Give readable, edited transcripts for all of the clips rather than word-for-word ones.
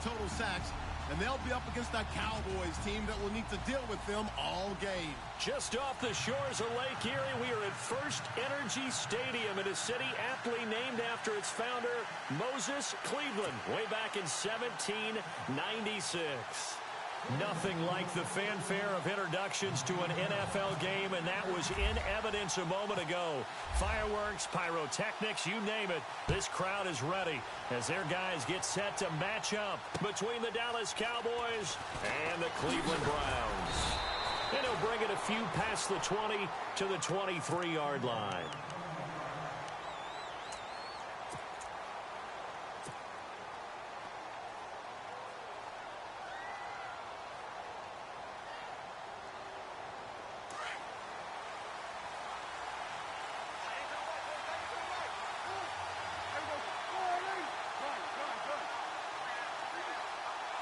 total sacks, and they'll be up against a Cowboys team that will need to deal with them all game. Just off the shores of Lake Erie, we are at First Energy Stadium in a city aptly named after its founder, Moses Cleveland, way back in 1796. Nothing like the fanfare of introductions to an NFL game, and that was in evidence a moment ago. Fireworks, pyrotechnics, you name it. This crowd is ready as their guys get set to match up between the Dallas Cowboys and the Cleveland Browns. And he'll bring it a few past the 20 to the 23-yard line.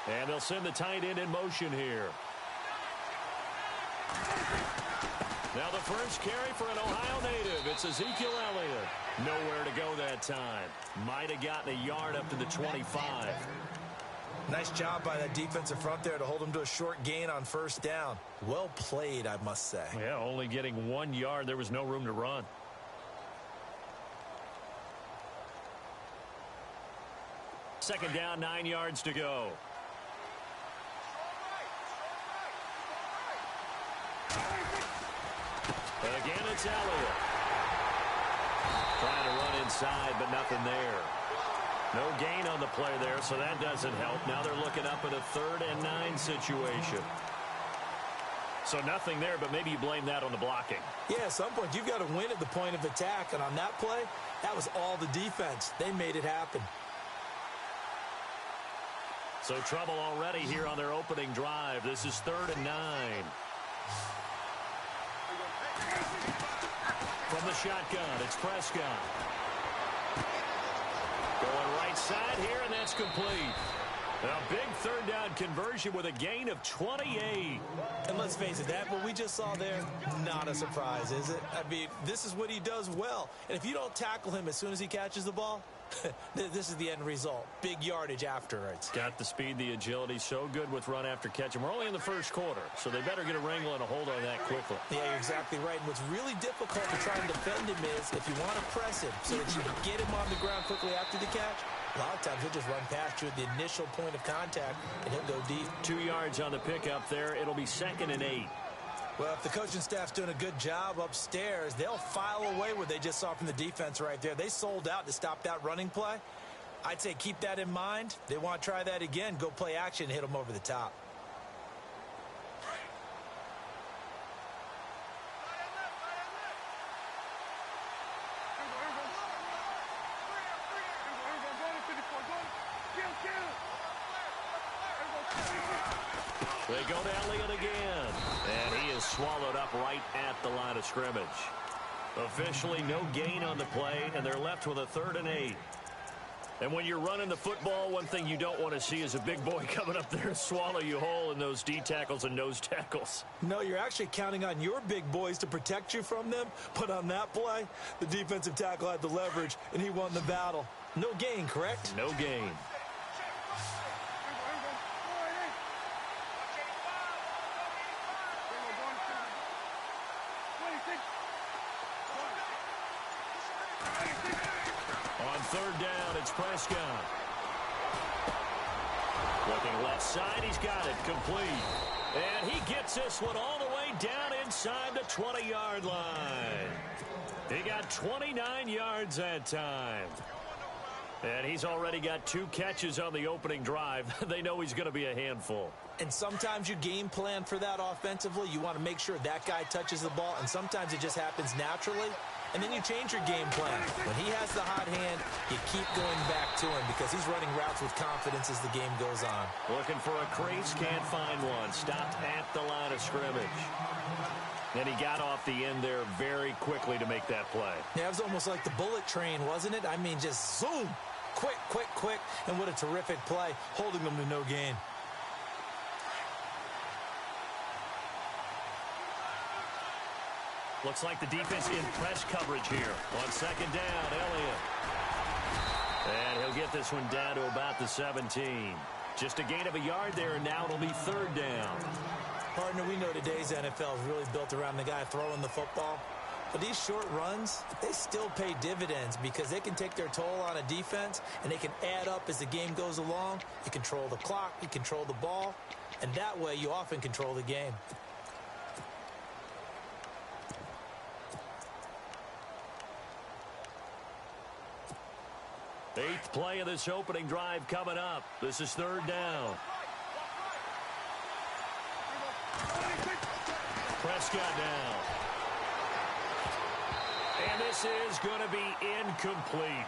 And they'll send the tight end in motion here. Now the first carry for an Ohio native. It's Ezekiel Elliott. Nowhere to go that time. Might have gotten a yard up to the 25. Nice job by that defensive front there to hold him to a short gain on first down. Well played, I must say. Yeah, only getting 1 yard. There was no room to run. Second down, 9 yards to go. Again, it's Elliott. Trying to run inside, but nothing there. No gain on the play there, so that doesn't help. Now they're looking up at a 3rd and 9 situation. So nothing there, but maybe you blame that on the blocking. Yeah, at some point, you've got to win at the point of attack. And on that play, that was all the defense. They made it happen. So trouble already here on their opening drive. This is 3rd and 9. From the shotgun, it's Prescott. Going right side here, and that's complete. A big 3rd down conversion with a gain of 28. And let's face it, that what we just saw there, not a surprise, is it? I mean, this is what he does well. And if you don't tackle him as soon as he catches the ball, this is the end result. Big yardage afterwards. Got the speed, the agility, so good with run after catch. And we're only in the first quarter, so they better get a wrangle and a hold on that quickly. Yeah, you're exactly right. And what's really difficult to try and defend him is if you want to press him so that you can get him on the ground quickly after the catch, a lot of times he'll just run past you at the initial point of contact, and he'll go deep. 2 yards on the pickup there. It'll be 2nd and 8. Well, if the coaching staff's doing a good job upstairs, they'll file away what they just saw from the defense right there. They sold out to stop that running play. I'd say keep that in mind. They want to try that again. Go play action and hit them over the top. They go to Elliott again, and he is swallowed up right at the line of scrimmage. Officially no gain on the play, and they're left with a 3rd and 8. And when you're running the football, one thing you don't want to see is a big boy coming up there and swallow you whole in those D tackles and nose tackles. No, you're actually counting on your big boys to protect you from them. But on that play, the defensive tackle had the leverage, and he won the battle. No gain, correct? No gain. On 3rd down, it's Prescott. Looking left side, he's got it, complete. And he gets this one all the way down inside the 20-yard line. He got 29 yards that time. And he's already got 2 catches on the opening drive. They know he's going to be a handful. And sometimes you game plan for that offensively. You want to make sure that guy touches the ball, and sometimes it just happens naturally. And then you change your game plan. When he has the hot hand, you keep going back to him because he's running routes with confidence as the game goes on. Looking for a crease, can't find one. Stopped at the line of scrimmage. And he got off the end there very quickly to make that play. Yeah, it was almost like the bullet train, wasn't it? I mean, just zoom. Quick, quick, quick. And what a terrific play, holding them to no gain. Looks like the defense in press coverage here. On 2nd down, Elliott. And he'll get this one down to about the 17. Just a gain of a yard there, and now it'll be third down. Partner, we know today's NFL is really built around the guy throwing the football. But these short runs, they still pay dividends because they can take their toll on a defense, and they can add up as the game goes along. You control the clock, you control the ball, and that way you often control the game. Eighth play of this opening drive coming up. This is third down. Prescott down. And this is going to be incomplete.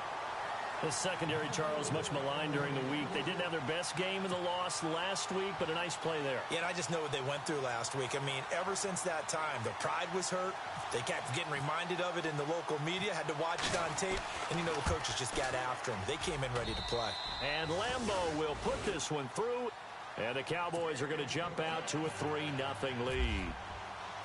The secondary, Charles, much maligned during the week. They didn't have their best game in the loss last week, but a nice play there. Yeah, and I just know what they went through last week. I mean, ever since that time, their pride was hurt. They kept getting reminded of it in the local media, had to watch it on tape, and you know the coaches just got after them. They came in ready to play. And Lambeau will put this one through, and the Cowboys are going to jump out to a 3-0 lead.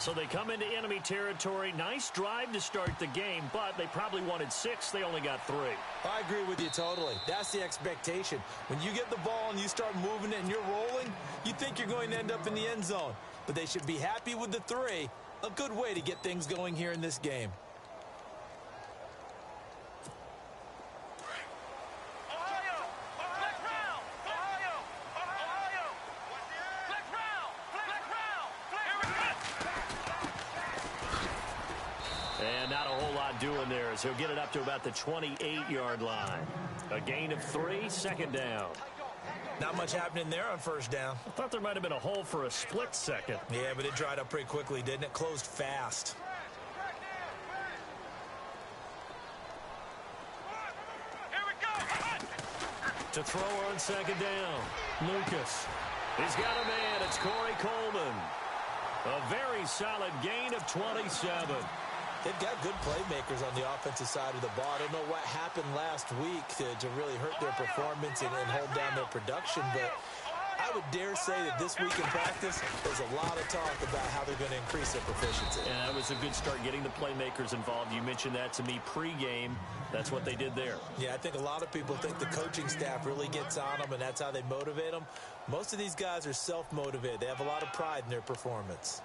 So they come into enemy territory. Nice drive to start the game, but they probably wanted 6. They only got 3. I agree with you totally. That's the expectation. When you get the ball and you start moving it and you're rolling, you think you're going to end up in the end zone. But they should be happy with the 3. A good way to get things going here in this game. And not a whole lot doing there as he'll get it up to about the 28-yard line. A gain of 3, second down. Not much happening there on first down. I thought there might have been a hole for a split second. Yeah, but it dried up pretty quickly, didn't it? Closed fast. Here we go. To throw on second down. Lucas. He's got a man. It's Corey Coleman. A very solid gain of 27. They've got good playmakers on the offensive side of the ball. I don't know what happened last week to really hurt their performance and hold down their production, but I would dare say that this week in practice, there's a lot of talk about how they're going to increase their proficiency. And that was a good start getting the playmakers involved. You mentioned that to me pregame. That's what they did there. Yeah, I think a lot of people think the coaching staff really gets on them, and that's how they motivate them. Most of these guys are self-motivated. They have a lot of pride in their performance.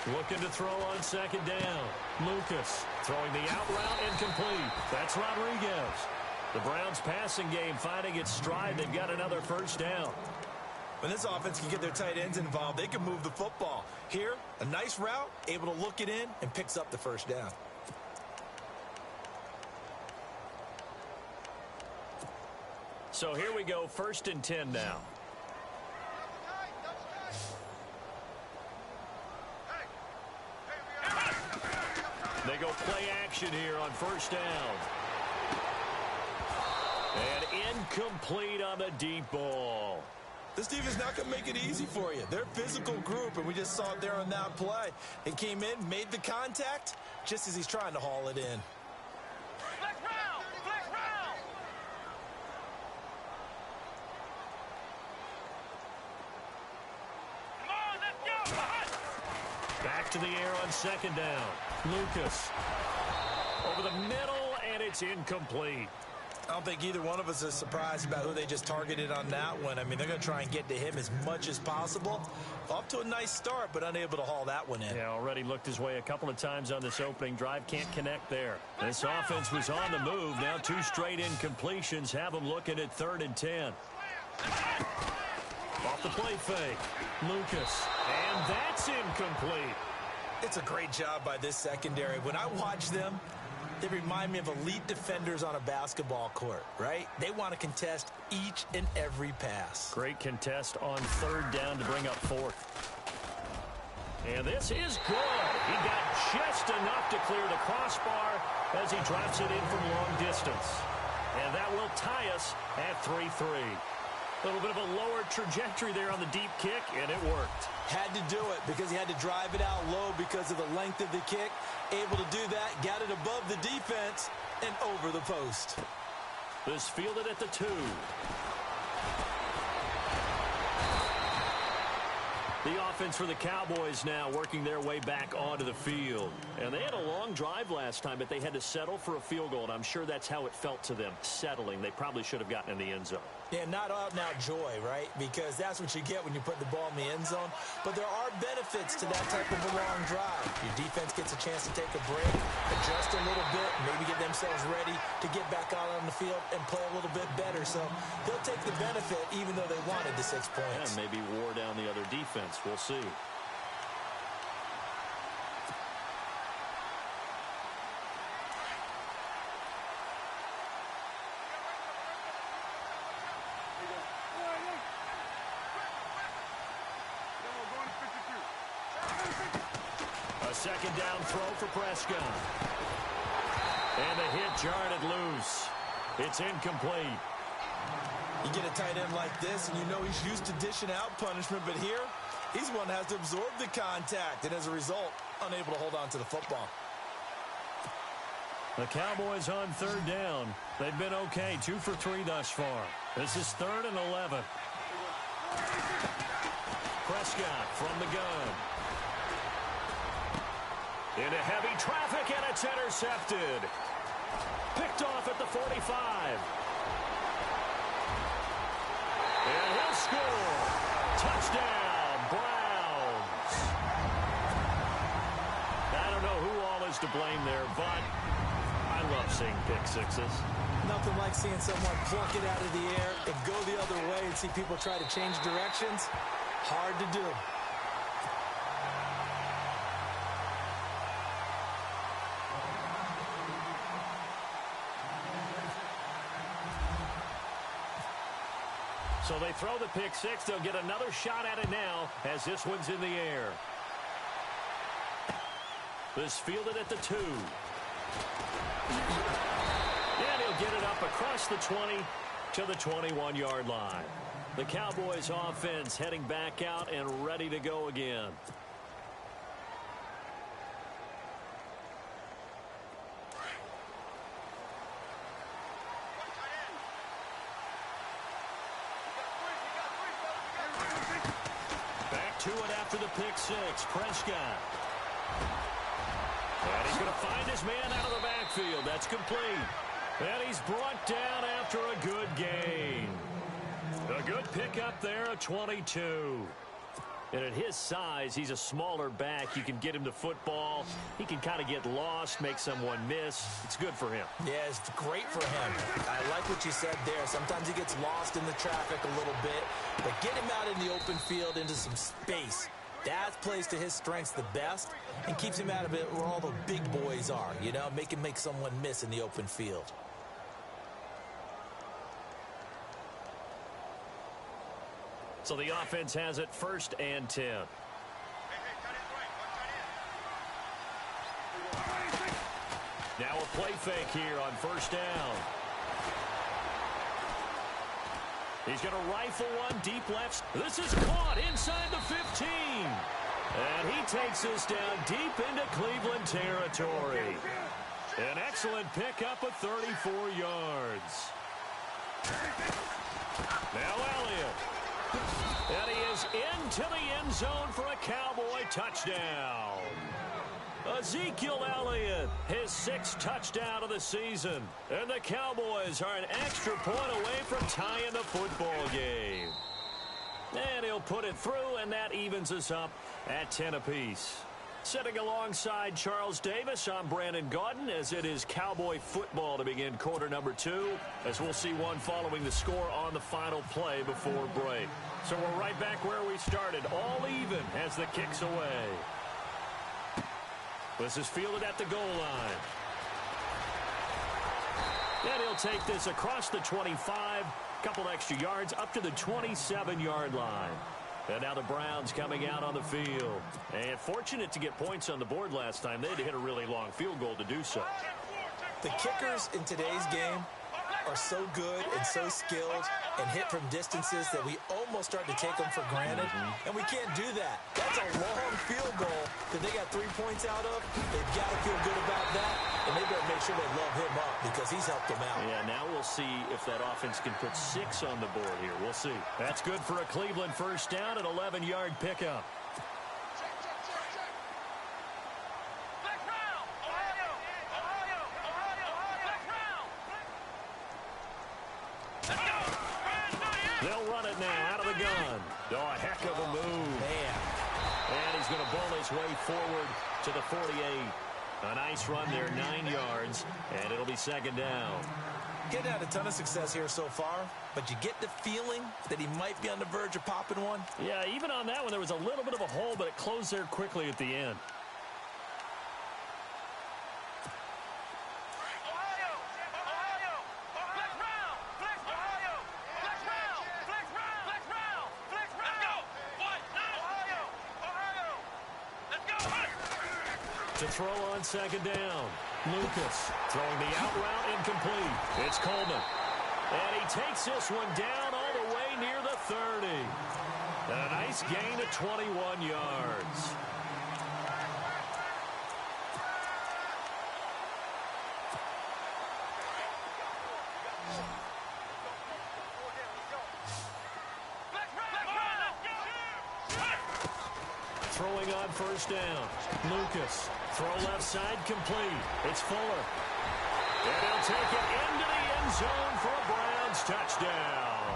Looking to throw on second down. Lucas throwing the out route incomplete. That's Rodriguez. The Browns passing game finding its stride. They've got another first down. When this offense can get their tight ends involved, they can move the football. Here, a nice route, able to look it in, and picks up the first down. So here we go, 1st and 10 now. They go play action here on first down. And incomplete on the deep ball. This team is not going to make it easy for you. They're a physical group, and we just saw it there on that play. They came in, made the contact, just as he's trying to haul it in. Back to the air on second down. Lucas over the middle, and it's incomplete. I don't think either one of us is surprised about who they just targeted on that one. I mean, they're going to try and get to him as much as possible. Off to a nice start, but unable to haul that one in. Yeah, already looked his way a couple of times on this opening drive. Can't connect there. This offense was on the move. Now 2 straight incompletions have them looking at 3rd and 10. Off the play fake. Lucas. And that's incomplete. It's a great job by this secondary. When I watch them, they remind me of elite defenders on a basketball court, right? They want to contest each and every pass. Great contest on 3rd down to bring up 4th. And this is good. He got just enough to clear the crossbar as he drops it in from long distance. And that will tie us at 3-3. A little bit of a lower trajectory there on the deep kick, and it worked. Had to do it because he had to drive it out low because of the length of the kick. Able to do that, got it above the defense, and over the post. This fielded at the 2. 2 to 2. 2 to 2. The offense for the Cowboys now working their way back onto the field. And they had a long drive last time, but they had to settle for a field goal, and I'm sure that's how it felt to them, settling. They probably should have gotten in the end zone. Yeah, not out-and-out joy, right? Because that's what you get when you put the ball in the end zone. But there are benefits to that type of a long drive. Your defense gets a chance to take a break, adjust a little bit, maybe get themselves ready to get back out on the field and play a little bit better. So they'll take the benefit even though they wanted the 6 points. Yeah, maybe wore down the other defense. We'll see. A second down throw for Prescott. And the hit jarred it loose. It's incomplete. You get a tight end like this, and you know he's used to dishing out punishment, but here, he's one that has to absorb the contact, and as a result, unable to hold on to the football. The Cowboys on third down. They've been okay, 2 for 3 thus far. This is 3rd and 11. Prescott from the gun. Into heavy traffic, and it's intercepted. Picked off at the 45. And he'll score. Touchdown, Browns. I don't know who all is to blame there, but I love seeing pick sixes. Nothing like seeing someone pluck it out of the air and go the other way and see people try to change directions. Hard to do. So they throw the pick six. They'll get another shot at it now as this one's in the air. This fielded at the 2. And he'll get it up across the 20 to the 21-yard line. The Cowboys offense heading back out and ready to go again. To it after the pick six. Prescott. And he's going to find his man out of the backfield. That's complete. And he's brought down after a good gain. A good pickup there, a 22. And at his size, he's a smaller back. You can get him the football. He can kind of get lost, make someone miss. It's good for him. Yeah, it's great for him. I like what you said there. Sometimes he gets lost in the traffic a little bit. But get him out in the open field into some space. That plays to his strengths the best and keeps him out of it where all the big boys are. You know, make him make someone miss in the open field. So the offense has it 1st and 10. Now a play fake here on 1st down. He's going to rifle one deep left. This is caught inside the 15. And he takes us down deep into Cleveland territory. An excellent pickup of 34 yards. Now Elliott. And he is into the end zone for a Cowboy touchdown. Ezekiel Elliott, his 6th touchdown of the season. And the Cowboys are an extra point away from tying the football game. And he'll put it through, and that evens us up at 10 apiece. Sitting alongside Charles Davis, I'm Brandon Gaudin, as it is Cowboy football to begin quarter number 2, as we'll see one following the score on the final play before break. So we're right back where we started, all even as the kick's away. This is fielded at the goal line. And he'll take this across the 25, couple extra yards up to the 27-yard line. And now the Browns coming out on the field. And fortunate to get points on the board last time. They had to hit a really long field goal to do so. The kickers in today's game are so good and so skilled and hit from distances that we almost start to take them for granted, and we can't do that. That's a long field goal that they got 3 points out of. They've got to feel good about that, and they better make sure they love him up because he's helped them out. Yeah, now we'll see if that offense can put 6 on the board here. We'll see. That's good for a Cleveland first down, an 11-yard pickup. They'll run it now out of the gun. Oh, a heck of a move. Man. And he's going to bowl his way forward to the 48. A nice run there, 9 yards, and it'll be second down. Getting had a ton of success here so far, but you get the feeling that he might be on the verge of popping one. Yeah, even on that one, there was a little bit of a hole, but it closed there quickly at the end. To throw on second down. Lucas throwing the out route incomplete. It's Coleman. And he takes this one down all the way near the 30. And a nice gain of 21 yards. Throwing on first down. Lucas. Throw left side complete. It's Fuller. And he'll take it into the end zone for a Browns touchdown.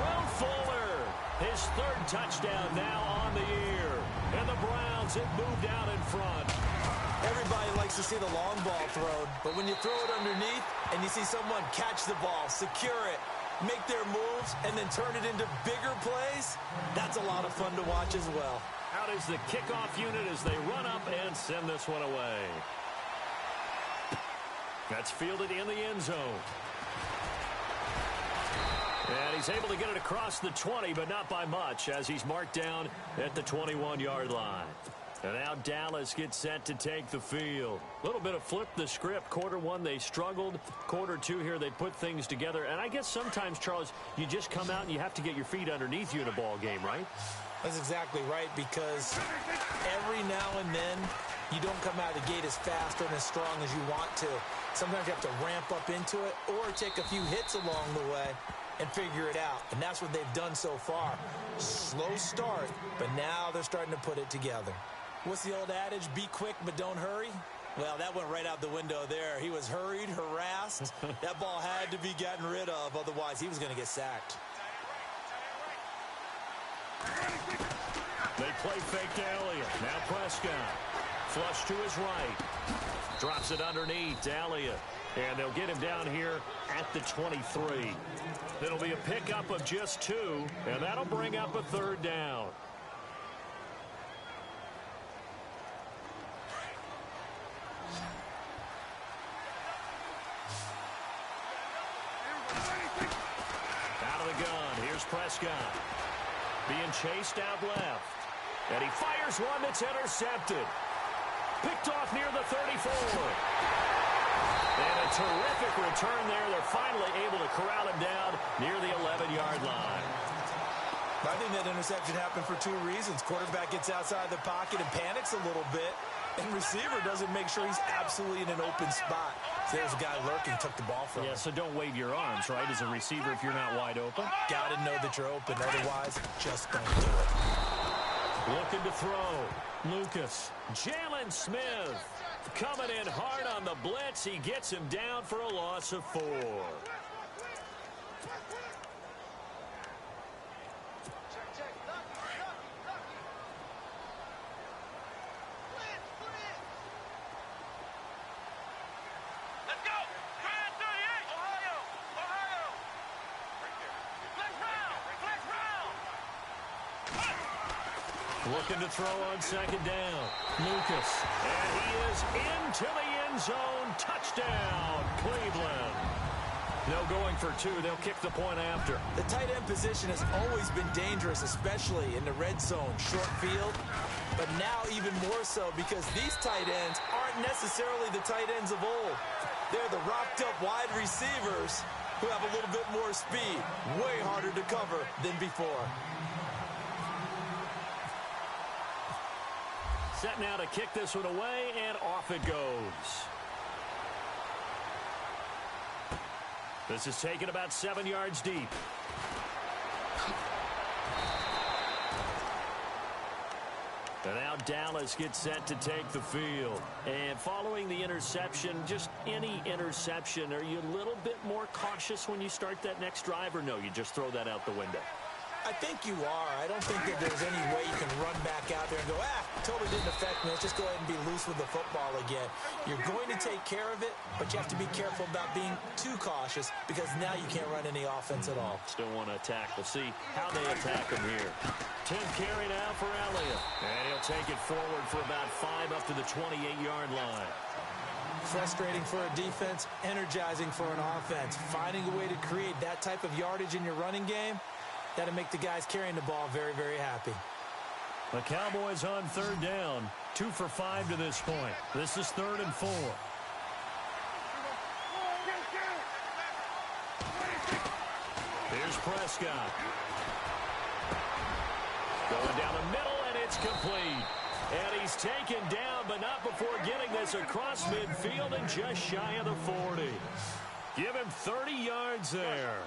Will Fuller, his 3rd touchdown now on the year. And the Browns have moved out in front. Everybody likes to see the long ball thrown, but when you throw it underneath and you see someone catch the ball, secure it, make their moves, and then turn it into bigger plays, that's a lot of fun to watch as well. Out is the kickoff unit as they run up and send this one away. That's fielded in the end zone. And he's able to get it across the 20, but not by much, as he's marked down at the 21-yard line. And now Dallas gets set to take the field. A little bit of flip the script. Quarter 1, they struggled. Quarter 2 here, they put things together. And I guess sometimes, Charles, you just come out and you have to get your feet underneath you in a ball game, right? That's exactly right, because every now and then you don't come out of the gate as fast and as strong as you want to. Sometimes you have to ramp up into it or take a few hits along the way and figure it out. And that's what they've done so far. Slow start, but now they're starting to put it together. What's the old adage? Be quick, but don't hurry? Well, that went right out the window there. He was hurried, harassed. That ball had to be gotten rid of, otherwise he was going to get sacked. They play fake to Elliott. Now Prescott. Flush to his right. Drops it underneath to Elliott. And they'll get him down here at the 23. It'll be a pickup of just 2, and that'll bring up a 3rd down. Out of the gun. Here's Prescott. Being chased out left. And he fires one that's intercepted. Picked off near the 34. And a terrific return there. They're finally able to corral him down near the 11-yard line. I think that interception happened for 2 reasons. Quarterback gets outside the pocket and panics a little bit. And receiver doesn't make sure he's absolutely in an open spot. So there's a guy lurking, took the ball from him. Yeah, so don't wave your arms, right, as a receiver if you're not wide open. Got to know that you're open. Otherwise, just don't do it. Looking to throw. Lucas. Jalen Smith coming in hard on the blitz. He gets him down for a loss of 4. Looking to throw on second down. Lucas. And he is into the end zone. Touchdown, Cleveland. No going for 2. They'll kick the point after. The tight end position has always been dangerous, especially in the red zone, short field. But now even more so because these tight ends aren't necessarily the tight ends of old. They're the rocked-up wide receivers who have a little bit more speed. Way harder to cover than before. Set now to kick this one away, and off it goes. This is taken about 7 yards deep. And now Dallas gets set to take the field. And following the interception, just any interception, are you a little bit more cautious when you start that next drive, or no, you just throw that out the window? I think you are. I don't think that there's any way you can run back out there and go, totally didn't affect me. Let's just go ahead and be loose with the football again. You're going to take care of it, but you have to be careful about being too cautious because now you can't run any offense at all. Still want to attack. We'll see how they attack him here. 10th carry now for Elliott. And he'll take it forward for about 5 up to the 28-yard line. Frustrating for a defense, energizing for an offense. Finding a way to create that type of yardage in your running game, that'll make the guys carrying the ball very, very happy. The Cowboys on 3rd down. 2 for 5 to this point. This is 3rd and 4. Here's Prescott. Going down the middle, and it's complete. And he's taken down, but not before getting this across midfield and just shy of the 40. Give him 30 yards there.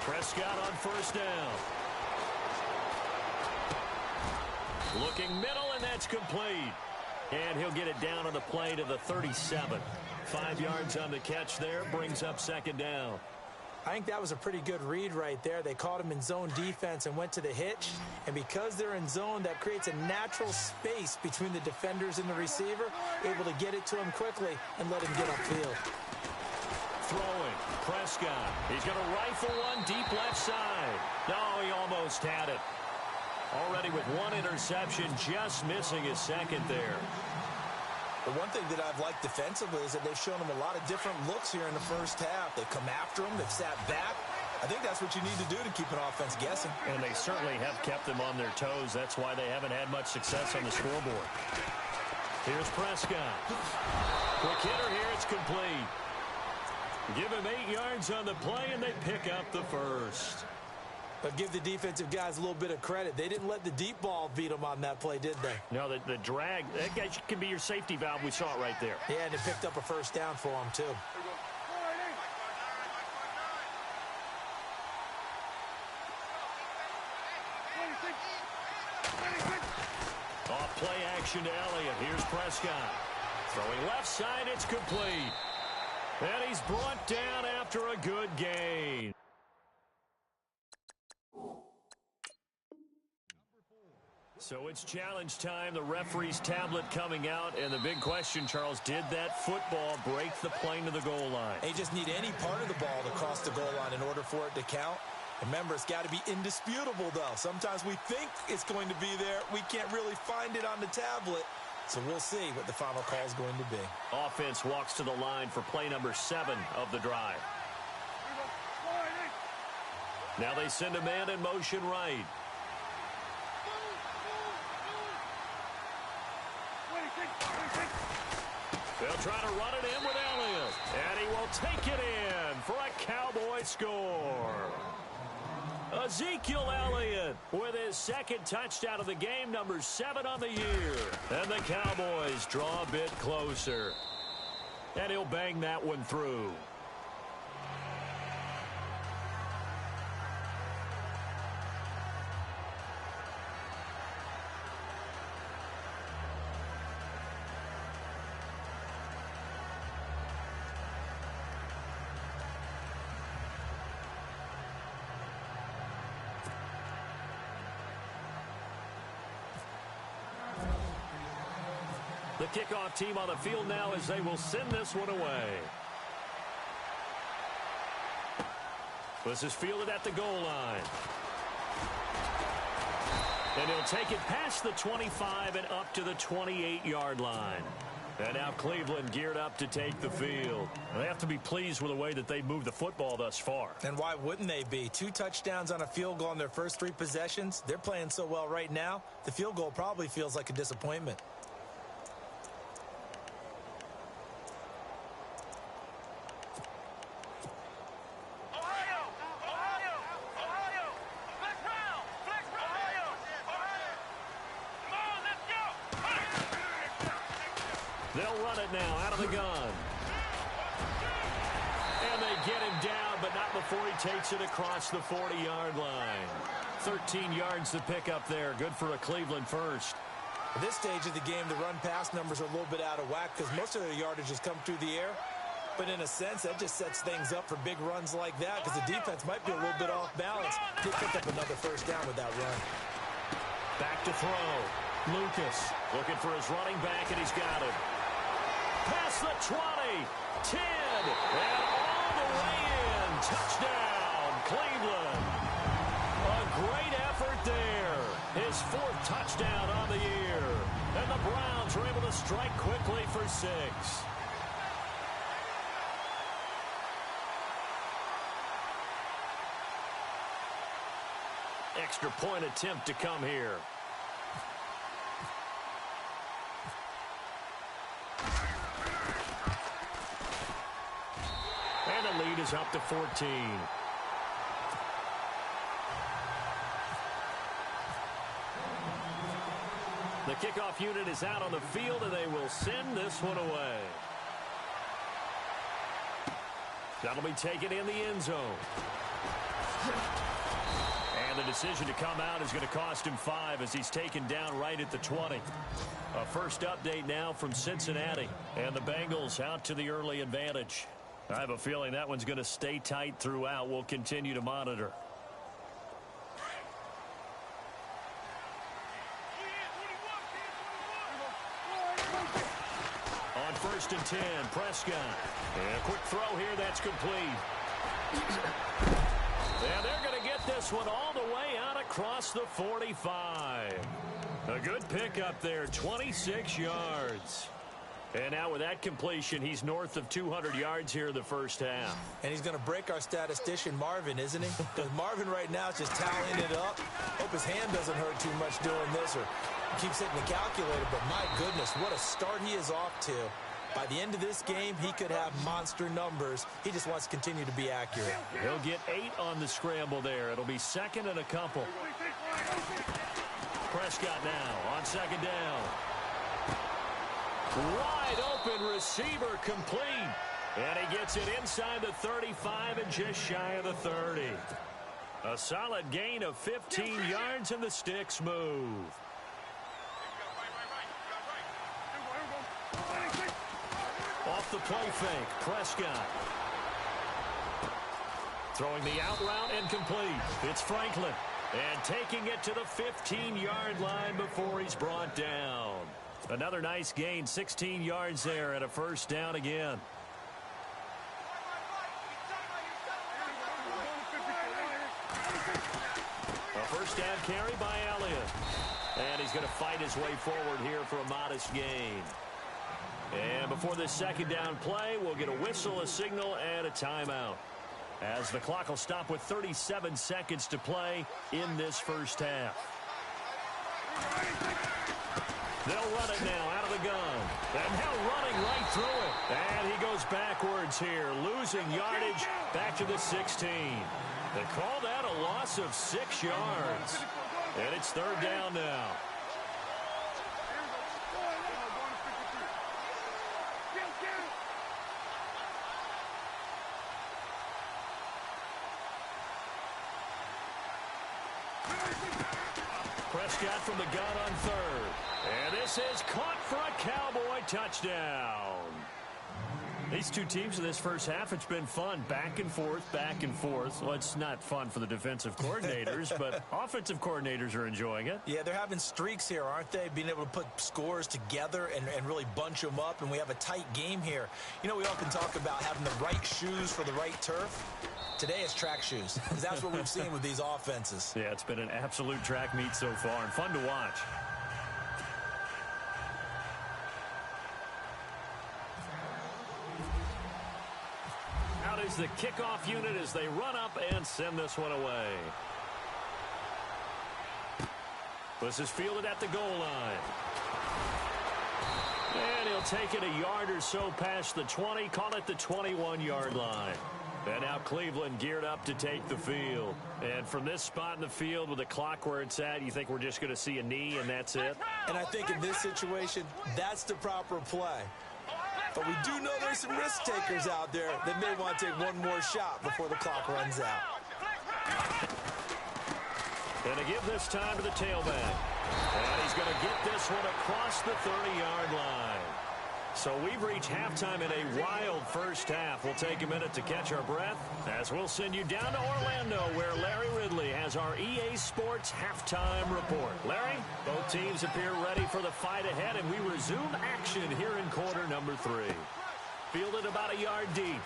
Prescott on 1st down. Looking middle, and that's complete. And he'll get it down on the play to the 37. 5 yards on the catch there, brings up 2nd down. I think that was a pretty good read right there. They caught him in zone defense and went to the hitch. And because they're in zone, that creates a natural space between the defenders and the receiver, able to get it to him quickly and let him get upfield. Throwing, Prescott. He's going to rifle one deep left side. No, he almost had it. Already with 1 interception, just missing his 2nd there. The one thing that I've liked defensively is that they've shown him a lot of different looks here in the first half. They've come after him. They've sat back. I think that's what you need to do to keep an offense guessing. And they certainly have kept them on their toes. That's why they haven't had much success on the scoreboard. Here's Prescott. Quick hitter here. It's complete. Give him 8 yards on the play, and they pick up the 1st. But give the defensive guys a little bit of credit. They didn't let the deep ball beat them on that play, did they? No, the drag, that guy can be your safety valve. We saw it right there. Yeah, and it picked up a 1st down for them, too. Off play action to Elliott. Here's Prescott. Throwing left side, it's complete. And he's brought down after a good gain. So it's challenge time. The referee's tablet coming out. And the big question, Charles, did that football break the plane to the goal line? They just need any part of the ball to cross the goal line in order for it to count. Remember, it's got to be indisputable, though. Sometimes we think it's going to be there. We can't really find it on the tablet. So we'll see what the final call is going to be. Offense walks to the line for play number 7 of the drive. Now they send a man in motion right. They'll try to run it in with Elliott. And he will take it in for a Cowboy score. Ezekiel Elliott with his 2nd touchdown of the game, number 7 on the year. And the Cowboys draw a bit closer. And he'll bang that one through. The kickoff team on the field now as they will send this one away. This is fielded at the goal line. And he'll take it past the 25 and up to the 28-yard line. And now Cleveland geared up to take the field. They have to be pleased with the way that they moved the football thus far. And why wouldn't they be? 2 touchdowns on a field goal in their first 3 possessions. They're playing so well right now, the field goal probably feels like a disappointment. They'll run it now out of the gun. And they get him down, but not before he takes it across the 40-yard line. 13 yards to pick up there. Good for a Cleveland first. At this stage of the game, the run-pass numbers are a little bit out of whack because most of their yardage has come through the air. But in a sense, that just sets things up for big runs like that because the defense might be a little bit off balance. He picked up another first down with that run. Back to throw. Lucas looking for his running back, and he's got him. Past the 20, 10, and all the way in. Touchdown, Cleveland. A great effort there. His 4th touchdown on the year. And the Browns are able to strike quickly for 6. Extra point attempt to come here. And the lead is up to 14. The kickoff unit is out on the field, and they will send this one away. That'll be taken in the end zone. And the decision to come out is going to cost him 5 as he's taken down right at the 20. A first update now from Cincinnati. And the Bengals out to the early advantage. I have a feeling that one's going to stay tight throughout. We'll continue to monitor. On 1st and 10, Prescott. And a quick throw here that's complete. And they're going to get this one all the way out across the 45. A good pickup there, 26 yards. And now with that completion, he's north of 200 yards here in the first half. And he's going to break our statistician, Marvin, isn't he? Because Marvin right now is just tallying it up. Hope his hand doesn't hurt too much doing this or keeps hitting the calculator. But my goodness, what a start he is off to. By the end of this game, he could have monster numbers. He just wants to continue to be accurate. He'll get 8 on the scramble there. It'll be 2nd and a couple. Prescott now on 2nd down. Wide open receiver complete. And he gets it inside the 35 and just shy of the 30. A solid gain of 15 yards and the sticks move. Off the play fake, Prescott. Throwing the out route and complete. It's Franklin. And taking it to the 15-yard line before he's brought down. Another nice gain, 16 yards there and a first down again. A first down carry by Elliott. And he's going to fight his way forward here for a modest gain. And before this 2nd down play, we'll get a whistle, a signal, and a timeout. As the clock will stop with 37 seconds to play in this first half. They'll run it now out of the gun. And now running right through it. And he goes backwards here, losing yardage back to the 16. They call that a loss of 6 yards. And it's 3rd down now. Prescott from the gun on 3rd. And this is caught for a Cowboy touchdown. These two teams in this first half, it's been fun. Back and forth, back and forth. Well, it's not fun for the defensive coordinators, but offensive coordinators are enjoying it. Yeah, they're having streaks here, aren't they? Being able to put scores together and really bunch them up, and we have a tight game here. You know, we often talk about having the right shoes for the right turf. Today it's track shoes, because that's what we've seen with these offenses. Yeah, it's been an absolute track meet so far, and fun to watch. Out is the kickoff unit as they run up and send this one away. This is fielded at the goal line. And he'll take it a yard or so past the 20, call it the 21-yard line. And now Cleveland geared up to take the field. And from this spot in the field with the clock where it's at, you think we're just going to see a knee and that's it? And I think in this situation, that's the proper play. But we do know there's some risk takers out there that may want to take one more shot before the clock runs out. And to give this time to the tailback. And he's going to get this one across the 30-yard line. So we've reached halftime in a wild first half. We'll take a minute to catch our breath as we'll send you down to Orlando where Larry Ridley has our EA Sports halftime report. Larry, both teams appear ready for the fight ahead, and we resume action here in quarter number 3. Fielded about a yard deep.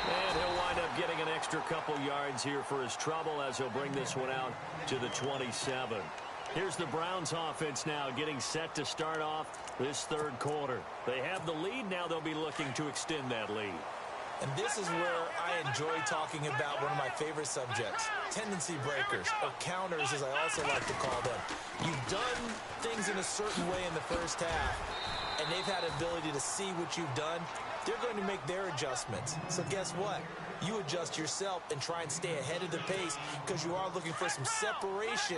And he'll wind up getting an extra couple yards here for his trouble as he'll bring this one out to the 27. Here's the Browns offense now getting set to start off this third quarter. They have the lead. Now they'll be looking to extend that lead. And this is where I enjoy talking about one of my favorite subjects, tendency breakers, or counters as I also like to call them. You've done things in a certain way in the first half, and they've had the ability to see what you've done. They're going to make their adjustments. So guess what? You adjust yourself and try and stay ahead of the pace because you are looking for some separation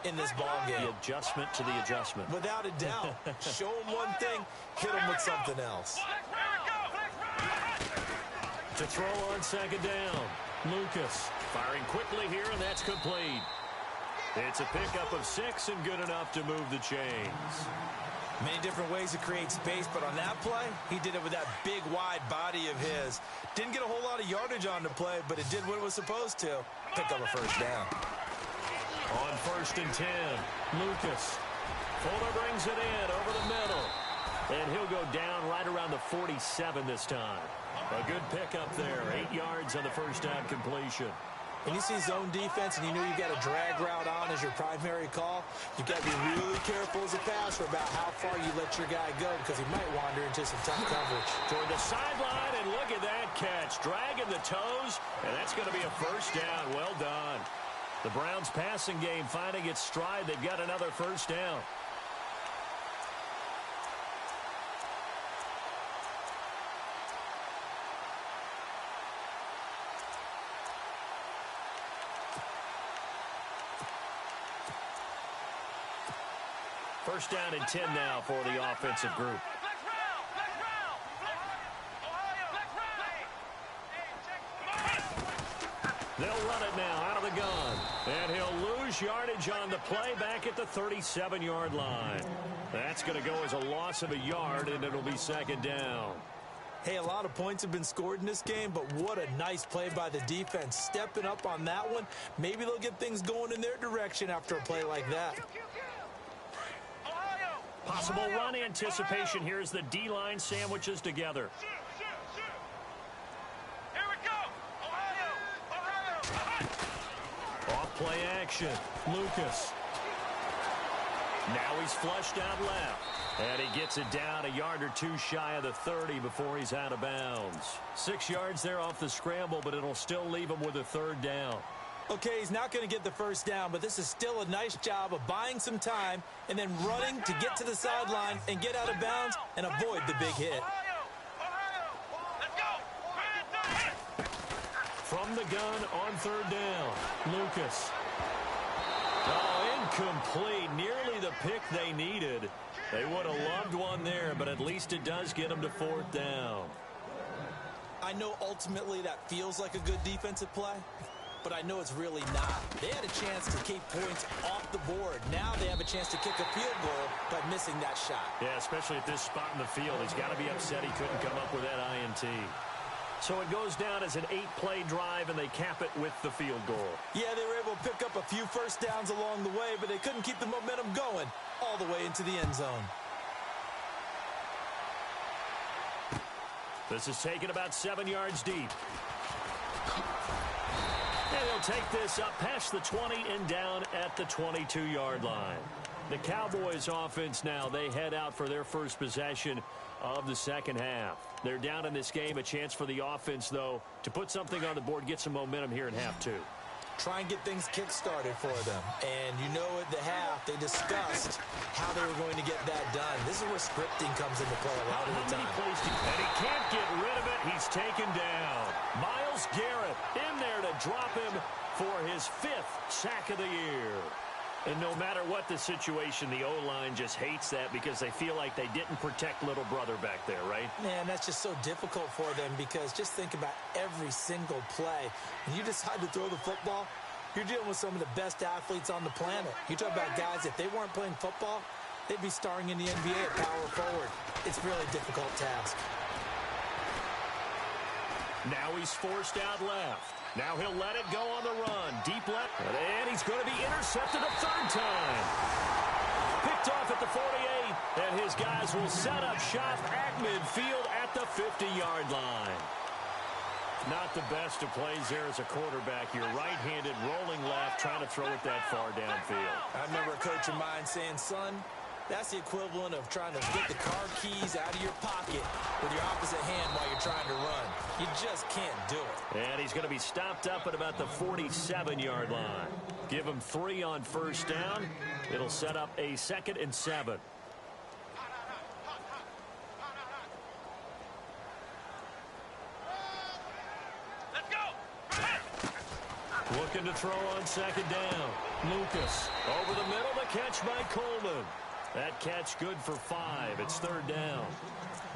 in this ball game. The adjustment to the adjustment. Without a doubt. Show them one thing, hit them with something else. To throw on second down. Lucas firing quickly here, and that's complete. It's a pickup of 6 and good enough to move the chains. Many different ways to create space, but on that play, he did it with that big, wide body of his. Didn't get a whole lot of yardage on the play, but it did what it was supposed to. Pick up a first down. On 1st and 10, Lucas. Fuller brings it in over the middle. And he'll go down right around the 47 this time. A good pickup there. 8 yards on the first down completion. When you see zone defense and you know you've got a drag route on as your primary call, you've got to be really careful as a passer about how far you let your guy go because he might wander into some tough coverage. Toward the sideline, and look at that catch. Dragging the toes, and that's going to be a first down. Well done. The Browns passing game finding its stride. They've got another first down. First down and 10 now for the offensive group. They'll run it now out of the gun. And he'll lose yardage on the play back at the 37-yard line. That's going to go as a loss of a yard, and it'll be second down. Hey, a lot of points have been scored in this game, but what a nice play by the defense. Stepping up on that one, maybe they'll get things going in their direction after a play like that. Possible run anticipation. Here's the D-line sandwiches together. Here we go. Off play action. Lucas. Now he's flushed out left. And he gets it down a yard or two shy of the 30 before he's out of bounds. 6 yards there off the scramble, but it'll still leave him with a third down. Okay, he's not going to get the first down, but this is still a nice job of buying some time and then running to get to the sideline and get out of bounds and avoid the big hit. From the gun on third down, Lucas. Oh, incomplete. Nearly the pick they needed. They would have loved one there, but at least it does get them to fourth down. I know ultimately that feels like a good defensive play, but I know it's really not. They had a chance to keep points off the board. Now they have a chance to kick a field goal by missing that shot. Yeah, especially at this spot in the field. He's got to be upset he couldn't come up with that INT. So it goes down as an 8-play drive, and they cap it with the field goal. Yeah, they were able to pick up a few first downs along the way, but they couldn't keep the momentum going all the way into the end zone. This is taken about 7 yards deep. And he'll take this up past the 20 and down at the 22-yard line. The Cowboys offense now, they head out for their first possession of the second half. They're down in this game. A chance for the offense, though, to put something on the board, get some momentum here in half two. try and get things kick-started for them. And you know at the half, they discussed how they were going to get that done. This is where scripting comes into play a lot of the time. And he can't get rid of it. He's taken down. Myles Garrett in there to drop him for his 5th sack of the year. And no matter what the situation, the O-line just hates that because they feel like they didn't protect little brother back there, right? Man, that's just so difficult for them because just think about every single play. When you decide to throw the football, you're dealing with some of the best athletes on the planet. You talk about guys, if they weren't playing football, they'd be starring in the NBA at power forward. It's a really difficult task. Now he's forced out left. Now he'll let it go on the run. Deep left. And he's going to be intercepted a 3rd time. Picked off at the 48. And his guys will set up shop at midfield at the 50-yard line. Not the best of plays there as a quarterback. You're right-handed, rolling left, trying to throw it that far downfield. I remember a coach of mine saying, son, that's the equivalent of trying to get the car keys out of your pocket with your opposite hand while you're trying to run. You just can't do it. And he's going to be stopped up at about the 47-yard line. Give him 3 on 1st down. It'll set up a 2nd and 7. Let's go. Looking to throw on 2nd down. Lucas over the middle, the catch by Coleman. That catch good for 5. It's 3rd down.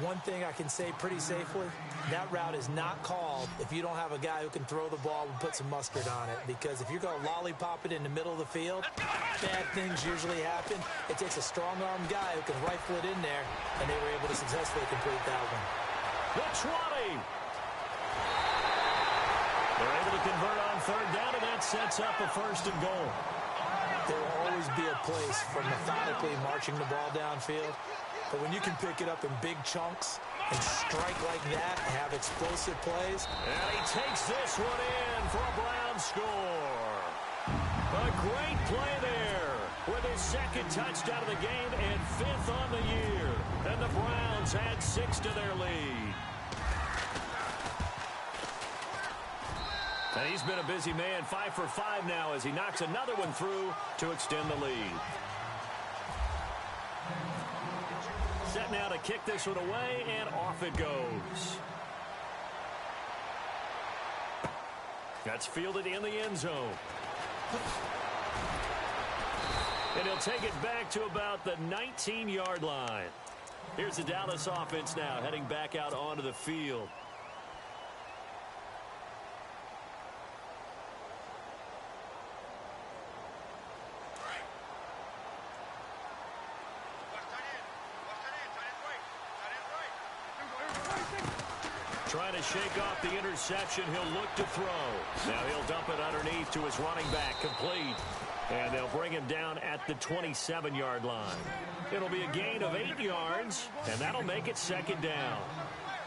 One thing I can say pretty safely, that route is not called if you don't have a guy who can throw the ball and put some mustard on it. Because if you're going to lollipop it in the middle of the field, bad things usually happen. It takes a strong-armed guy who can rifle it in there, and they were able to successfully complete that one. The 20. They're able to convert on 3rd down, and that sets up a 1st and goal. There will always be a place for methodically marching the ball downfield. But when you can pick it up in big chunks and strike like that and have explosive plays. And he takes this one in for a Browns score. A great play there with his 2nd touchdown of the game and 5th on the year. And the Browns add 6 to their lead. And he's been a busy man, 5 for 5 now as he knocks another one through to extend the lead. Set now to kick this one away, and off it goes. That's fielded in the end zone. And he'll take it back to about the 19-yard line. Here's the Dallas offense now heading back out onto the field. Trying to shake off the interception. He'll look to throw. Now he'll dump it underneath to his running back. Complete. And they'll bring him down at the 27-yard line. It'll be a gain of 8 yards, and that'll make it 2nd down.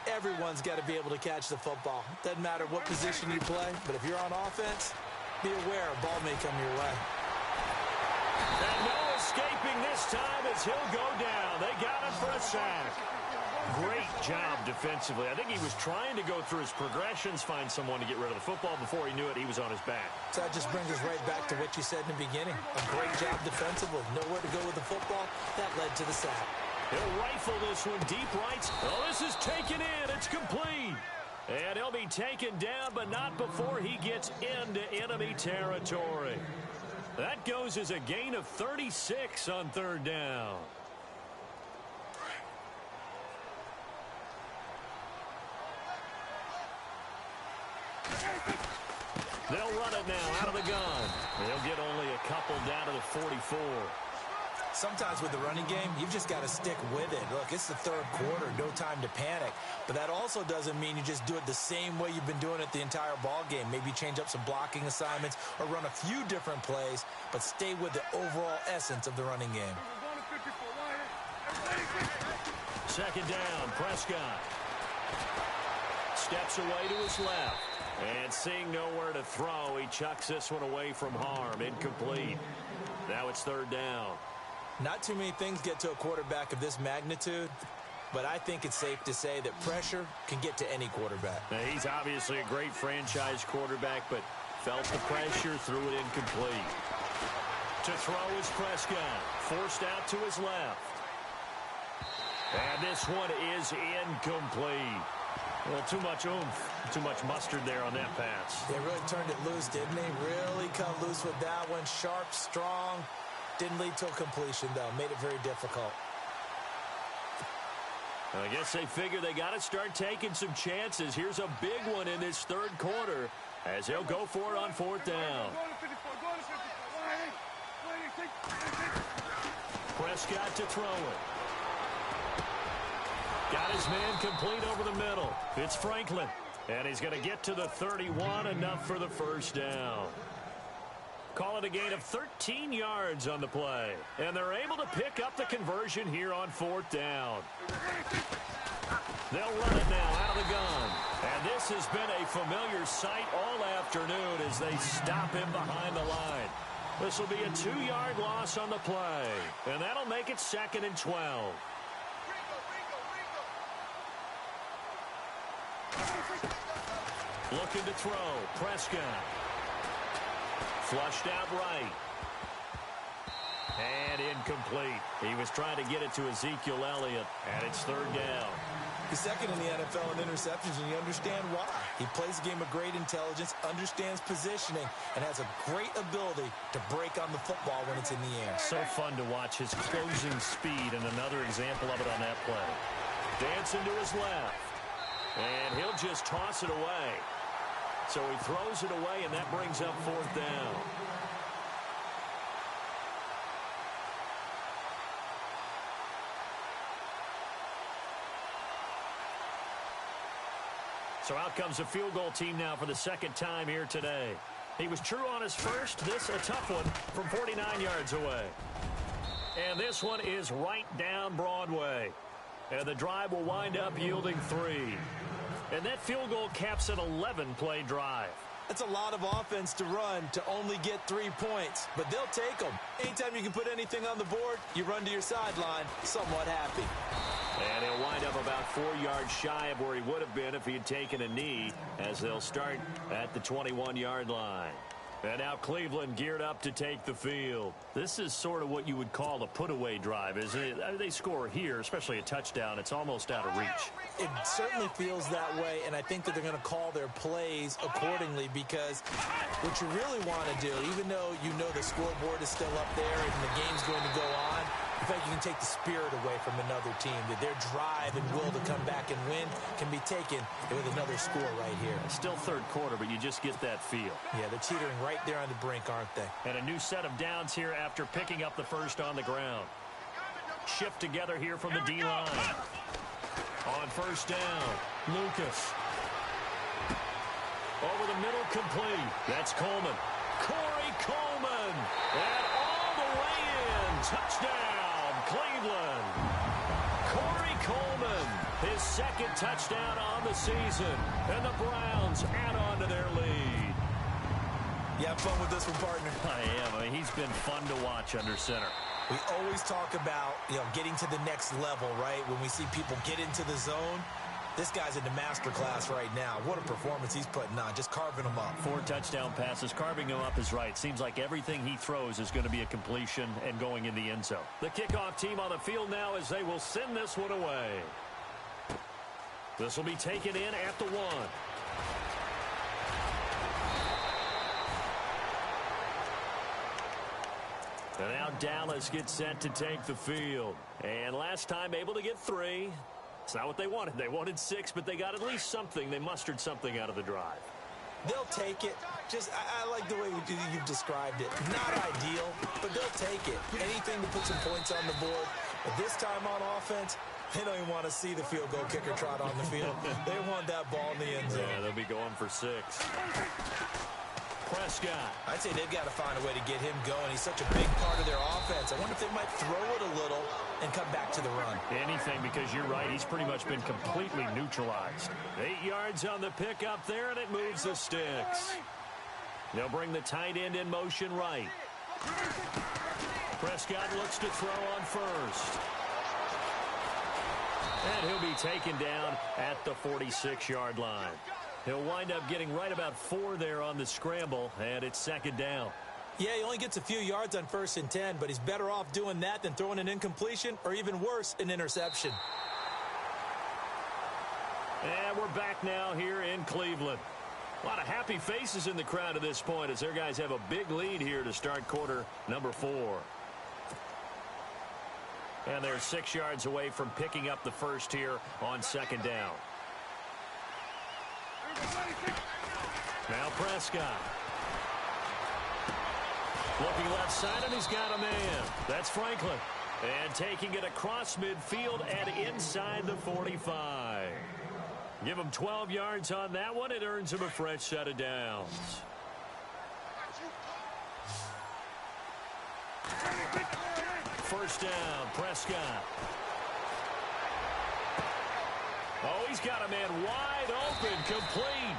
Everyone's got to be able to catch the football. Doesn't matter what position you play, but if you're on offense, be aware a ball may come your way. And no escaping this time as he'll go down. They got him for a sack. Great job defensively. I think he was trying to go through his progressions, find someone to get rid of the football. Before he knew it, he was on his back. So that just brings us right back to what you said in the beginning. A great job defensively. Nowhere to go with the football. That led to the sack. He'll rifle this one deep right. Oh, this is taken in. It's complete. And he'll be taken down, but not before he gets into enemy territory. That goes as a gain of 36 on 3rd down. They'll run it now out of the gun. They'll get only a couple down to the 44. Sometimes with the running game, you've just got to stick with it. Look, it's the 3rd quarter, no time to panic. But that also doesn't mean you just do it the same way you've been doing it the entire ball game. Maybe change up some blocking assignments or run a few different plays, but stay with the overall essence of the running game. 2nd down, Prescott. Steps away to his left. And seeing nowhere to throw, he chucks this one away from harm. Incomplete. Now it's 3rd down. Not too many things get to a quarterback of this magnitude, but I think it's safe to say that pressure can get to any quarterback. Now, he's obviously a great franchise quarterback, but Felt the pressure, threw it incomplete. To throw is Prescott. Forced out to his left. And this one is incomplete. Well, too much oomph, too much mustard there on that pass. They really turned it loose, didn't they? Really cut loose with that one. Sharp, strong. Didn't lead to a completion, though. Made it very difficult. I guess they figure they got to start taking some chances. Here's a big one in this third quarter as they'll go for it on fourth down. Prescott to throw it. Got his man complete over the middle. It's Franklin. And he's going to get to the 31, enough for the first down. Call it a gain of 13 yards on the play. And they're able to pick up the conversion here on fourth down. They'll run it now out of the gun. And this has been a familiar sight all afternoon as they stop him behind the line. This will be a 2-yard loss on the play. And that'll make it 2nd and 12. Looking to throw. Prescott. Flushed out right. And incomplete. He was trying to get it to Ezekiel Elliott, and it's third down. He's second in the NFL in interceptions, and you understand why. He plays a game of great intelligence, understands positioning, and has a great ability to break on the football when it's in the air. So fun to watch his closing speed, and another example of it on that play. Dancing to his left. And he'll just toss it away. So he throws it away, and that brings up fourth down. So out comes the field goal team now for the second time here today. He was true on his first. This a tough one from 49 yards away. And this one is right down Broadway. And the drive will wind up yielding 3. And that field goal caps an 11-play drive. That's a lot of offense to run to only get 3 points, but they'll take them. Anytime you can put anything on the board, you run to your sideline somewhat happy. And he'll wind up about 4 yards shy of where he would have been if he had taken a knee, as they'll start at the 21-yard line. And now Cleveland geared up to take the field. This is sort of what you would call a put-away drive, isn't it? They score here, especially a touchdown. It's almost out of reach. It certainly feels that way, and I think that they're going to call their plays accordingly, because what you really want to do, even though you know the scoreboard is still up there and the game's going to go on, in fact, you can take the spirit away from another team, that their drive and will to come back and win can be taken with another score right here. It's still third quarter, but you just get that feel. Yeah, they're teetering right there on the brink, aren't they? And a new set of downs here after picking up the first on the ground. Shift together here from the D-line. On first down, Lucas. Over the middle, complete. That's Coleman. Corey Coleman. And all the way in. Touchdown, Cleveland. Corey Coleman, his second touchdown on the season. And the Browns add on to their lead. You have fun with this one, partner? I am. I mean, he's been fun to watch under center. We always talk about, getting to the next level, right? When we see people get into the zone, this guy's in the master class right now. What a performance he's putting on, just carving them up. 4 touchdown passes. Carving them up is right. Seems like everything he throws is going to be a completion and going in the end zone. The kickoff team on the field now as they will send this one away. This will be taken in at the 1. And now Dallas gets set to take the field. And last time able to get 3. It's not what they wanted. They wanted 6, but they got at least something. They mustered something out of the drive. They'll take it. I like the way you've described it. Not ideal, but they'll take it. Anything to put some points on the board. But this time on offense, they don't even want to see the field goal kicker trot on the field. They want that ball in the end zone. Yeah, they'll be going for 6. Prescott. I'd say they've got to find a way to get him going. He's such a big part of their offense. I wonder if they might throw it a little and come back to the run. Anything, because you're right. He's pretty much been completely neutralized. 8 yards on the pickup there, and it moves the sticks. They'll bring the tight end in motion right. Prescott looks to throw on first. And he'll be taken down at the 46-yard line. He'll wind up getting right about 4 there on the scramble, and it's second down. Yeah, he only gets a few yards on 1st and 10, but he's better off doing that than throwing an incompletion or even worse, an interception. And we're back now here in Cleveland. A lot of happy faces in the crowd at this point as their guys have a big lead here to start quarter number 4. And they're 6 yards away from picking up the first here on second down. Now Prescott. Looking left side, and he's got a man. That's Franklin. And taking it across midfield and inside the 45. Give him 12 yards on that one. It earns him a fresh set of downs. First down, Prescott. Oh, he's got a man wide open, complete.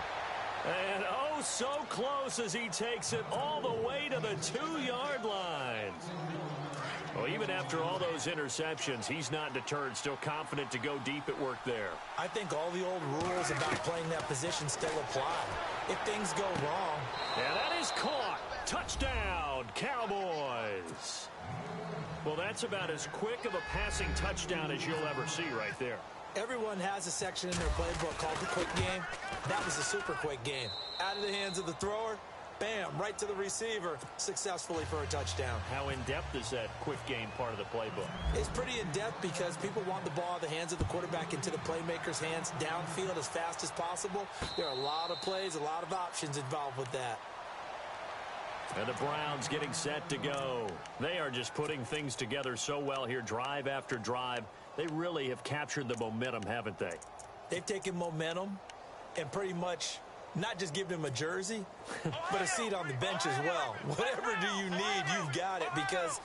And oh, so close as he takes it all the way to the 2-yard line. Well, even after all those interceptions, he's not deterred, still confident to go deep at work there. I think all the old rules about playing that position still apply. If things go wrong. And that is caught. Touchdown, Cowboys. Well, that's about as quick of a passing touchdown as you'll ever see right there. Everyone has a section in their playbook called the quick game. That was a super quick game. Out of the hands of the thrower, bam, right to the receiver, successfully for a touchdown. How in-depth is that quick game part of the playbook? It's pretty in-depth because people want the ball out of the hands of the quarterback into the playmaker's hands downfield as fast as possible. There are a lot of plays, a lot of options involved with that. And the Browns getting set to go. They are just putting things together so well here, drive after drive. They really have captured the momentum, haven't they? They've taken momentum and pretty much not just given him a jersey, but a seat on the bench as well. Whatever do you need, you've got it, because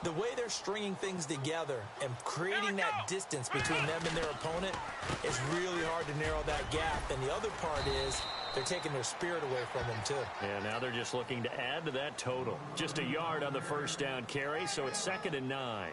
the way they're stringing things together and creating that distance between them and their opponent is really hard to narrow that gap. And the other part is they're taking their spirit away from them, too. Yeah, now they're just looking to add to that total. Just a yard on the first down carry, so it's 2nd and 9.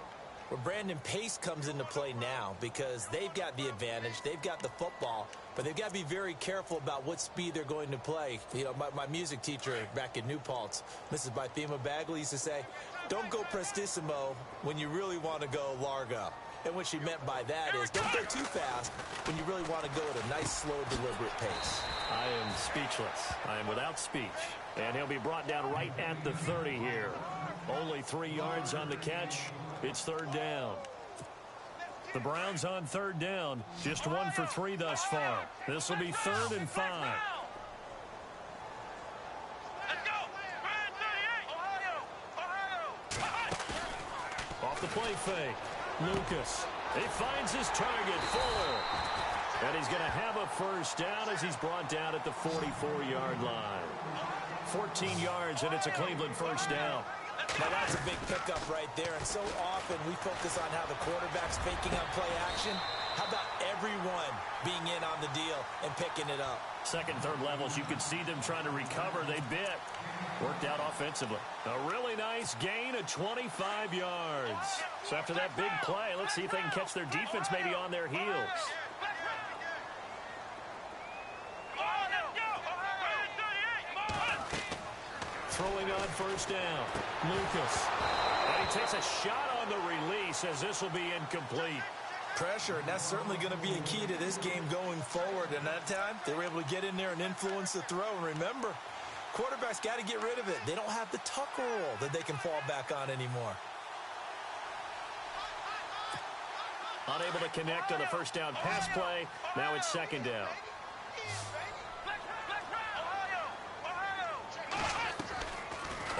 Well, Brandon, pace comes into play now because they've got the advantage. They've got the football, but they've got to be very careful about what speed they're going to play. You know, my music teacher back in New Paltz, Mrs. Bythema Bagley, used to say, don't go prestissimo when you really want to go largo. And what she meant by that is don't go too fast when you really want to go at a nice, slow, deliberate pace. I am speechless. I am without speech. And he'll be brought down right at the 30 here. Only 3 yards on the catch. It's 3rd down. The Browns on 3rd down. Just 1 for 3 thus far. This will be 3rd and 5. Off the play fake. Lucas. He finds his target, Fuller. And he's going to have a first down as he's brought down at the 44-yard line. 14 yards, and it's a Cleveland first down. Now, that's a big pickup right there, and so often we focus on how the quarterback's faking up play action. How about everyone being in on the deal and picking it up? Second, third levels, you could see them trying to recover. They bit. Worked out offensively. A really nice gain of 25 yards. So after that big play, let's see if they can catch their defense maybe on their heels. Throwing on first down. Lucas. And he takes a shot on the release as this will be incomplete. Pressure, and that's certainly going to be a key to this game going forward. And that time, they were able to get in there and influence the throw. And remember, quarterbacks got to get rid of it. They don't have the tuck rule that they can fall back on anymore. Unable to connect on the first down pass play. Now it's 2nd down.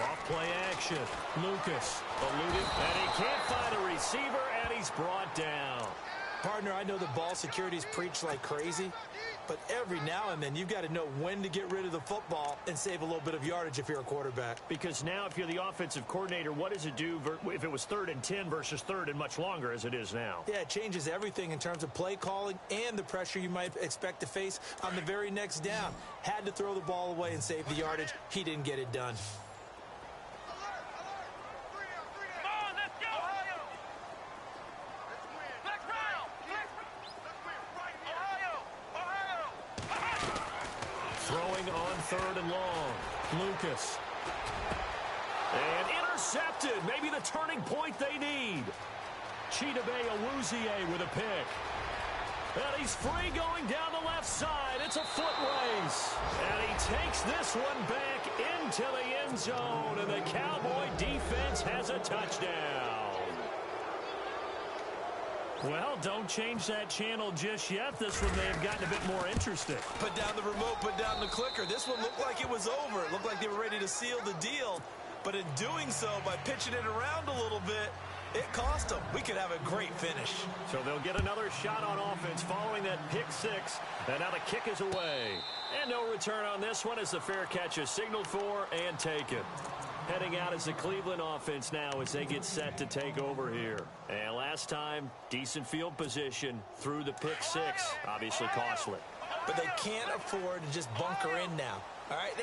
Off play action. Lucas eluded, and he can't find a receiver, and he's brought down. Partner, I know the ball security's preached like crazy, but every now and then you've got to know when to get rid of the football and save a little bit of yardage if you're a quarterback. Because now if you're the offensive coordinator, what does it do if it was 3rd and 10 versus 3rd and much longer as it is now? Yeah, it changes everything in terms of play calling and the pressure you might expect to face on the very next down. Had to throw the ball away and save the yardage. He didn't get it done. Throwing on 3rd and long. Lucas. And intercepted. Maybe the turning point they need. Chidobe Awuzie with a pick. And he's free going down the left side. It's a foot race. And he takes this one back into the end zone. And the Cowboy defense has a touchdown. Well, don't change that channel just yet. This one may have gotten a bit more interesting. Put down the remote, put down the clicker. This one looked like it was over. It looked like they were ready to seal the deal. But in doing so, by pitching it around a little bit, it cost them. We could have a great finish. So they'll get another shot on offense following that pick 6. And now the kick is away. And no return on this one as the fair catch is signaled for and taken. Heading out is the Cleveland offense now as they get set to take over here. And last time, decent field position through the pick 6. Obviously costly. But they can't afford to just bunker in now. All right,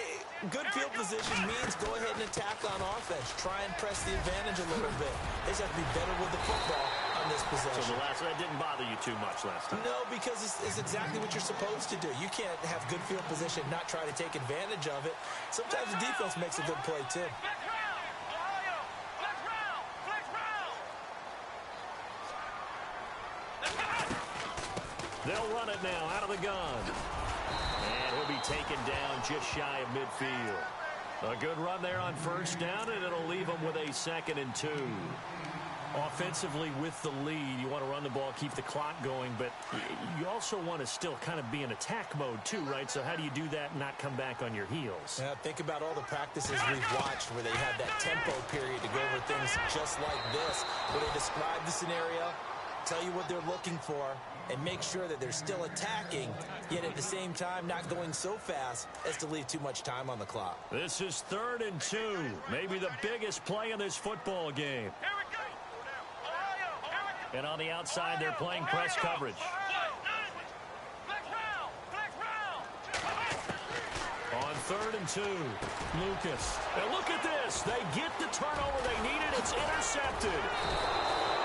good field position means go ahead and attack on offense. Try and press the advantage a little bit. They just have to be better with the football on this possession. So that didn't bother you too much last time? No, because it's exactly what you're supposed to do. You can't have good field position and not try to take advantage of it. Sometimes the defense makes a good play, too. They'll run it now out of the gun. And he'll be taken down just shy of midfield. A good run there on 1st down, and it'll leave them with a 2nd and 2. Offensively with the lead, you want to run the ball, keep the clock going, but you also want to still kind of be in attack mode too, right? So how do you do that and not come back on your heels? Yeah, think about all the practices we've watched where they have that tempo period to go over things just like this, where they describe the scenario, tell you what they're looking for, and make sure that they're still attacking, yet at the same time not going so fast as to leave too much time on the clock. This is 3rd and 2, maybe the biggest play in this football game. And on the outside, they're playing press coverage. On 3rd and 2, Lucas. And look at this. They get the turnover they needed. It's intercepted.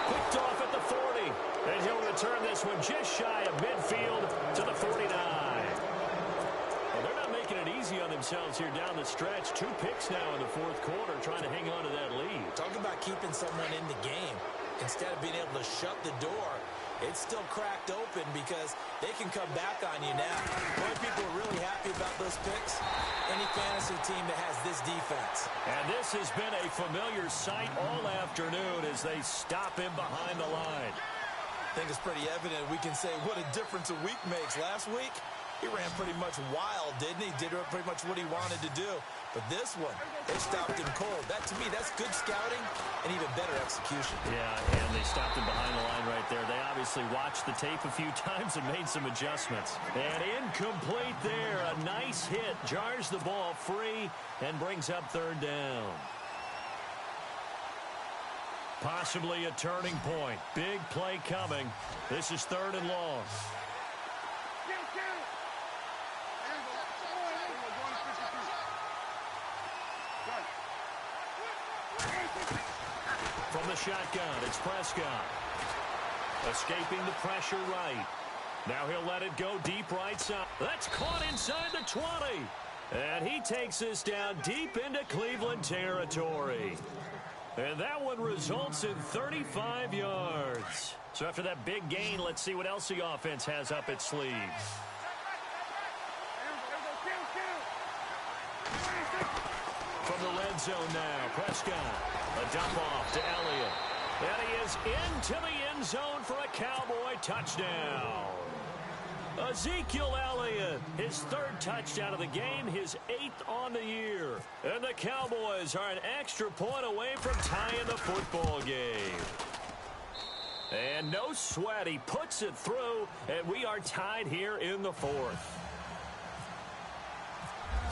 Picked off at the 40. And he'll return this one just shy of midfield to the 49. Well, they're not making it easy on themselves here down the stretch. 2 picks now in the 4th quarter, trying to hang on to that lead. Talk about keeping someone in the game. Instead of being able to shut the door, it's still cracked open because they can come back on you now. Boy, people are really happy about those picks. Any fantasy team that has this defense. And this has been a familiar sight all afternoon as they stop him behind the line. I think it's pretty evident we can say what a difference a week makes. Last week, he ran pretty much wild, didn't he? Did pretty much what he wanted to do. But this one, they stopped him cold. That, to me, that's good scouting and even better execution. Yeah, and they stopped him behind the line right there. They obviously watched the tape a few times and made some adjustments. And incomplete there. A nice hit. Jars the ball free and brings up 3rd down. Possibly a turning point. Big play coming. This is 3rd and long. From the shotgun, it's Prescott. Escaping the pressure right. Now he'll let it go deep right side. That's caught inside the 20. And he takes this down deep into Cleveland territory. And that one results in 35 yards. So after that big gain, let's see what else the offense has up its sleeves. From the red zone now, Prescott. A dump off to Elliott. And he is into the end zone for a Cowboy touchdown. Ezekiel Elliott, his 3rd touchdown of the game, his 8th on the year. And the Cowboys are an extra point away from tying the football game. And no sweat, he puts it through, and we are tied here in the 4th.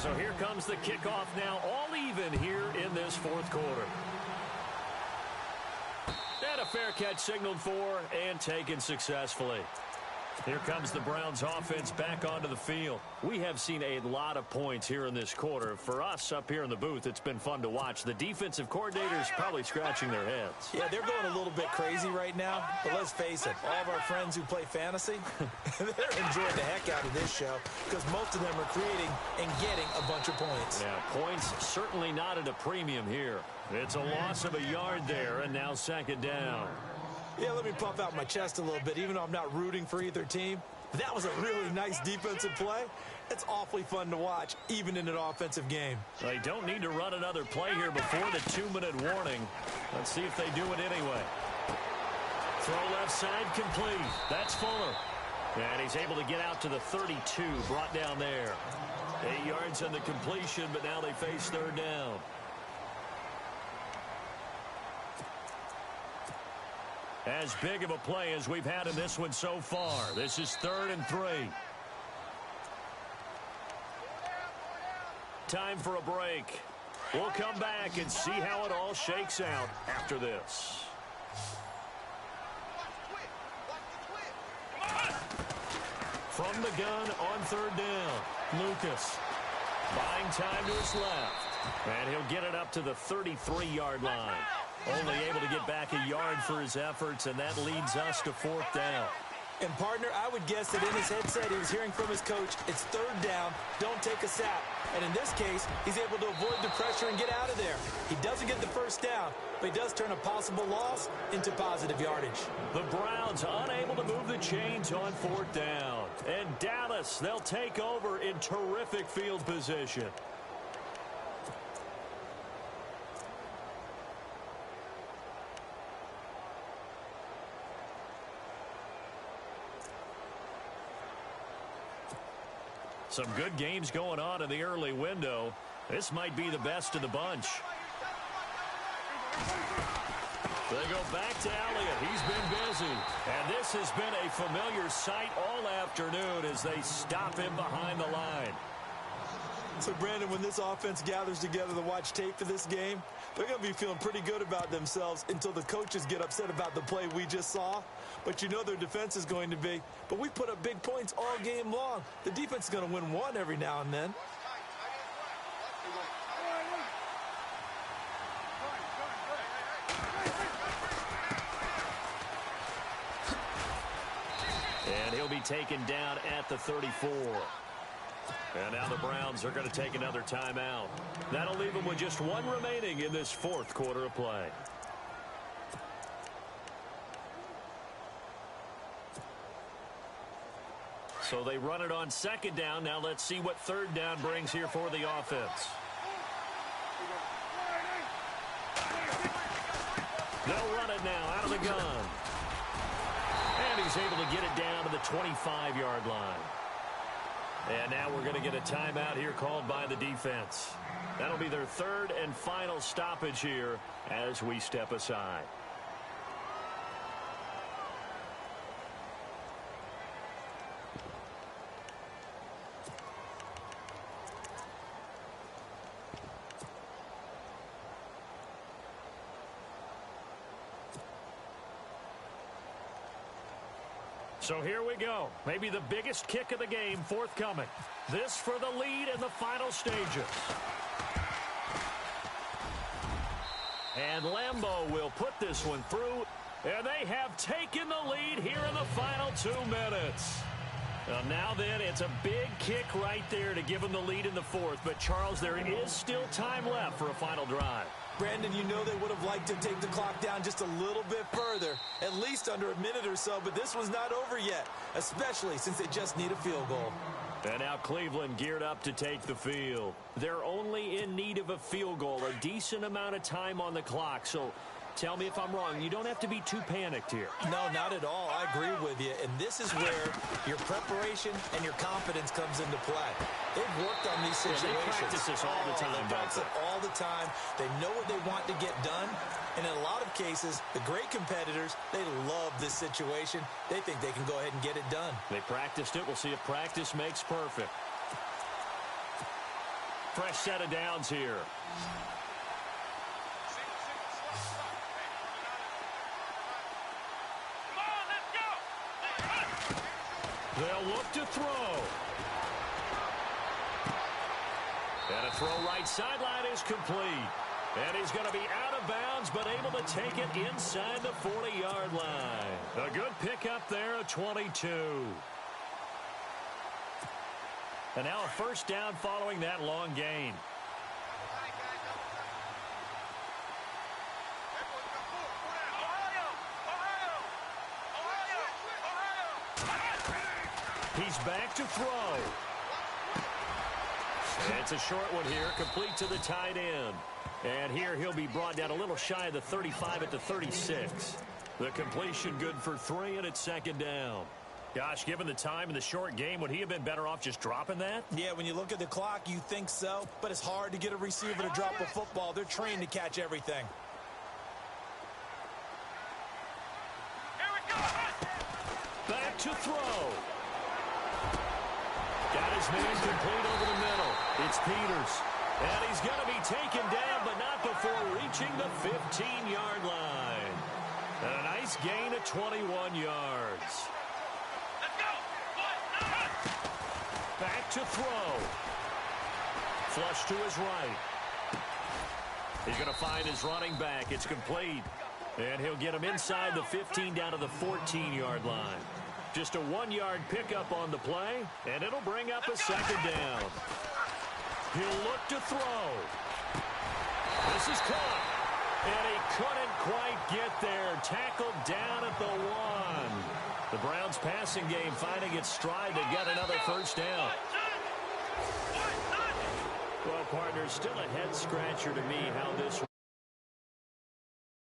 So here comes the kickoff now, all even here in this 4th quarter. And a fair catch signaled for and taken successfully. Here comes the Browns offense back onto the field. We have seen a lot of points here in this quarter. For us up here in the booth, it's been fun to watch. The defensive coordinators probably scratching their heads. Yeah, they're going a little bit crazy right now, but let's face it, all of our friends who play fantasy, they're enjoying the heck out of this show because most of them are creating and getting a bunch of points. Yeah, points certainly not at a premium here. It's a loss of a yard there, and now second down. Yeah, let me puff out my chest a little bit, even though I'm not rooting for either team. That was a really nice defensive play. It's awfully fun to watch, even in an offensive game. They don't need to run another play here before the 2-minute warning. Let's see if they do it anyway. Throw left side complete. That's Fuller. And he's able to get out to the 32, brought down there. 8 yards on the completion, but now they face third down. As big of a play as we've had in this one so far. This is 3rd and 3. Time for a break. We'll come back and see how it all shakes out after this. From the gun on 3rd down, Lucas. Buying time to his left. And he'll get it up to the 33-yard line. Only able to get back a yard for his efforts, and that leads us to 4th down. And, partner, I would guess that in his headset he was hearing from his coach, it's 3rd down, don't take a sack. And in this case, he's able to avoid the pressure and get out of there. He doesn't get the 1st down, but he does turn a possible loss into positive yardage. The Browns unable to move the chains on 4th down. And Dallas, they'll take over in terrific field position. Some good games going on in the early window. This might be the best of the bunch. They go back to Elliott. He's been busy. And this has been a familiar sight all afternoon as they stop him behind the line. So, Brandon, when this offense gathers together to watch tape for this game, they're going to be feeling pretty good about themselves until the coaches get upset about the play we just saw. But you know their defense is going to be. But we put up big points all game long. The defense is going to win one every now and then. And he'll be taken down at the 34. And now the Browns are going to take another timeout. That'll leave them with just one remaining in this 4th quarter of play. So they run it on 2nd down. Now let's see what 3rd down brings here for the offense. They'll run it now out of the gun. And he's able to get it down to the 25-yard line. And now we're going to get a timeout here called by the defense. That'll be their 3rd and final stoppage here as we step aside. So here we go. Maybe the biggest kick of the game forthcoming. This for the lead in the final stages. And Lambeau will put this one through. And they have taken the lead here in the final 2 minutes. Well, now then, it's a big kick right there to give them the lead in the 4th. But, Charles, there is still time left for a final drive. Brandon, you know they would have liked to take the clock down just a little bit further, at least under a minute or so, but this one's not over yet, especially since they just need a field goal. And now Cleveland geared up to take the field. They're only in need of a field goal, a decent amount of time on the clock, so tell me if I'm wrong. You don't have to be too panicked here. No, not at all. I agree with you. And this is where your preparation and your confidence comes into play. They've worked on these situations. Yeah, they practice this all the time. They practice it all the time. They know what they want to get done. And in a lot of cases, the great competitors, they love this situation. They think they can go ahead and get it done. They practiced it. We'll see if practice makes perfect. Fresh set of downs here. They'll look to throw. And a throw right sideline is complete. And he's going to be out of bounds, but able to take it inside the 40-yard line. A good pickup there, a 22. And now a first down following that long gain. He's back to throw. And it's a short one here, complete to the tight end. And here he'll be brought down a little shy of the 35 at the 36. The completion good for 3, and it's second down. Gosh, given the time in the short game, would he have been better off just dropping that? Yeah, when you look at the clock, you think so. But it's hard to get a receiver to drop a football. They're trained to catch everything. Back to throw. Got his man complete over the middle. It's Peters. And he's going to be taken down, but not before reaching the 15-yard line. And a nice gain of 21 yards. Back to throw. Flush to his right. He's going to find his running back. It's complete. And he'll get him inside the 15 down to the 14-yard line. Just a 1-yard pickup on the play, and it'll bring up a second down. He'll look to throw. This is caught. And he couldn't quite get there. Tackled down at the 1. The Browns passing game finding its stride to get another first down. Well, partner, still a head-scratcher to me how this